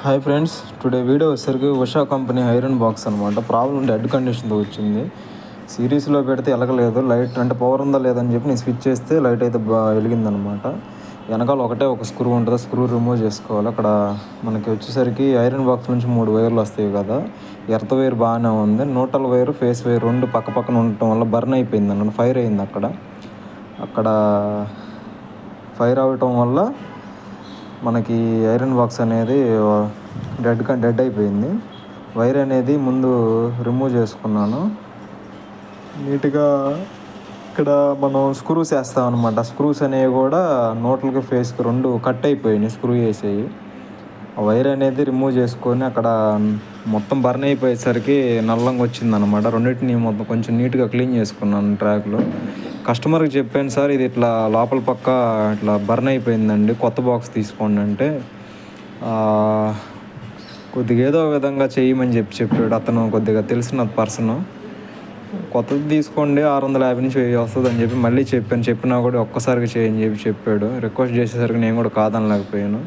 Hi friends, today video వచ్చేసరికి Usha company iron box అనమాట. Problem dead కండిషన్తో వచ్చింది. సిరీస్లో పెడితే ఎలగలేదు. లైట్ అంటే పవర్ ఉందా లేదని చెప్పి నేను స్విచ్ చేస్తే లైట్ అయితే వెలిగిందనమాట. వెనకాల ఒక స్క్రూ ఉంటుంది, స్క్రూ రిమూవ్ చేసుకోవాలి. అక్కడ మనకి వచ్చేసరికి ఐరన్ బాక్స్ నుంచి 3 వైర్లు వస్తాయి కదా. ఎర్త్ వైర్ బాగానే ఉంది, న్యూట్రల్ వైర్, ఫేస్ వైర్ రెండు పక్క పక్కన ఉండటం వల్ల బర్న్ అయిపోయింది అన్నమాట. ఫైర్ అయింది అక్కడ ఫైర్ అవటం వల్ల మనకి ఐరన్ బాక్స్ అనేది డెడ్ అయిపోయింది. వైర్ అనేది ముందు రిమూవ్ చేసుకున్నాను నీట్గా. ఇక్కడ మనం స్క్రూస్ వేస్తాం అనమాట. స్క్రూస్ అనేవి కూడా నోట్లకి ఫేస్కి రెండు కట్ అయిపోయినాయి, స్క్రూ వేసేవి. ఆ వైర్ అనేది రిమూవ్ చేసుకొని అక్కడ మొత్తం బర్న్ అయిపోయేసరికి నల్లంగా వచ్చిందనమాట. రెండింటిని మొత్తం కొంచెం నీట్గా క్లీన్ చేసుకున్నాను ట్రాక్లో. కస్టమర్కి చెప్పాను, సార్ ఇది ఇట్లా లోపల పక్క ఇట్లా బర్న్ అయిపోయిందండి, కొత్త బాక్స్ తీసుకోండి అంటే కొద్దిగా ఏదో విధంగా చేయమని చెప్పాడు. అతను కొద్దిగా తెలిసిన పర్సన్. కొత్తది తీసుకోండి, 650 నుంచి 1000 వస్తుంది అని చెప్పి మళ్ళీ చెప్పినా కూడా ఒక్కసారిగా చేయని చెప్పాడు. రిక్వెస్ట్ చేసేసరికి నేను కూడా కాదనలేకపోయాను.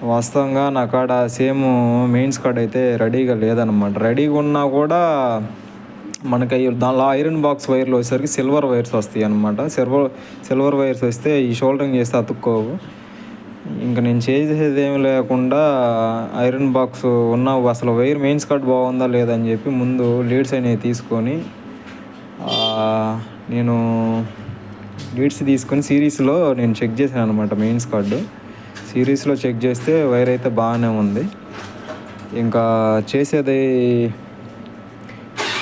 వాస్తవంగా నా కాడ సేమ్ మెయిన్స్ కార్డ్ అయితే రెడీగా లేదనమాట. రెడీగా ఉన్నా కూడా మనకి దానిలో ఐరన్ బాక్స్ వైర్లు వచ్చేసరికి సిల్వర్ వైర్స్ వస్తాయి అనమాట. సిల్వర్ వైర్స్ వస్తే ఈ షోల్డరింగ్ చేస్తే అతుక్కోవు. ఇంకా నేను చేసేది ఏమి లేకుండా ఐరన్ బాక్స్ ఉన్న అసలు వైర్ మెయిన్స్ కార్డ్ బాగుందా లేదని చెప్పి ముందు లీడ్స్ అనేవి తీసుకొని నేను లీడ్స్ తీసుకొని సిరీస్లో నేను చెక్ చేశాను అనమాట. మెయిన్స్ కార్డు సిరీస్లో చెక్ చేస్తే వైర్ అయితే బాగానే ఉంది. ఇంకా చేసేది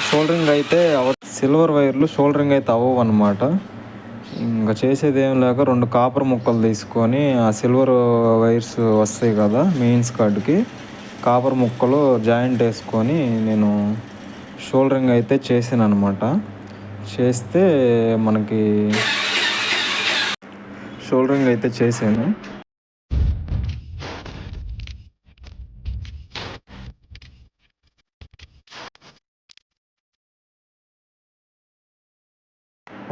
షోల్డరింగ్ అయితే సిల్వర్ వైర్లు షోల్డరింగ్ అయితే అవ్వవు అనమాట. ఇంకా చేసేది ఏం లేక 2 కాపర్ ముక్కలు తీసుకొని ఆ సిల్వర్ వైర్స్ వస్తాయి కదా మెయిన్స్ కార్డుకి, కాపర్ ముక్కలు జాయింట్ వేసుకొని నేను షోల్డరింగ్ అయితే చేసాను అనమాట. చేస్తే మనకి షోల్డరింగ్ అయితే చేశాను.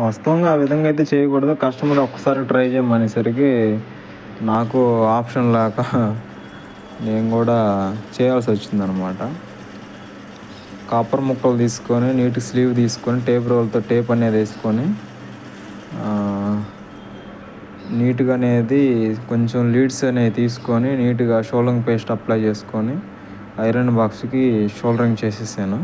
వాస్తవంగా ఆ విధంగా అయితే చేయకూడదు. కస్టమర్ ఒక్కసారి ట్రై చేయమనేసరికి నాకు ఆప్షన్ లేక నేను కూడా చేయాల్సి వచ్చిందనమాట. కాపర్ ముక్కలు తీసుకొని నీట్ స్లీవ్ తీసుకొని టేప్ రోల్తో టేప్ అనేది వేసుకొని నీట్గా అనేది కొంచెం లీడ్స్ అనేవి తీసుకొని నీట్గా షోల్డరింగ్ పేస్ట్ అప్లై చేసుకొని ఐరన్ బాక్స్కి షోల్డరింగ్ చేసేసాను.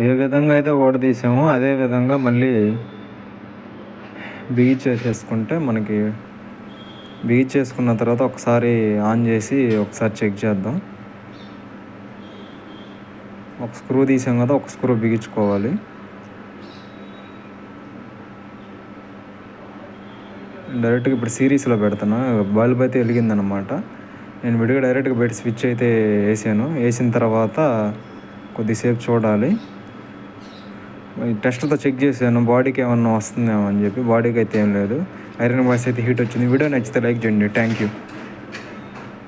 ఏ విధంగా అయితే ఓడదీసామో అదే విధంగా మళ్ళీ బిగించేసుకుంటే మనకి బిగించేసుకున్న తర్వాత ఒకసారి ఆన్ చేసి ఒకసారి చెక్ చేద్దాం. ఒక స్క్రూ తీసాం కదా, ఒక స్క్రూ బిగించుకోవాలి. డైరెక్ట్గా ఇప్పుడు సిరీస్లో పెడుతున్నా. బల్బ్ అయితే వెలిగిందనమాట. నేను విడిగా డైరెక్ట్గా పెట్టి స్విచ్ అయితే వేసిన తర్వాత కొద్దిసేపు చూడాలి. టెస్ట్తో చెక్ చేశాను బాడీకి ఏమన్నా వస్తుందేమో అని చెప్పి. బాడీకి అయితే ఏం లేదు. ఐరన్ బాక్స్ అయితే హీట్ వచ్చింది. వీడియో నచ్చితే లైక్ చేయండి. Thank you.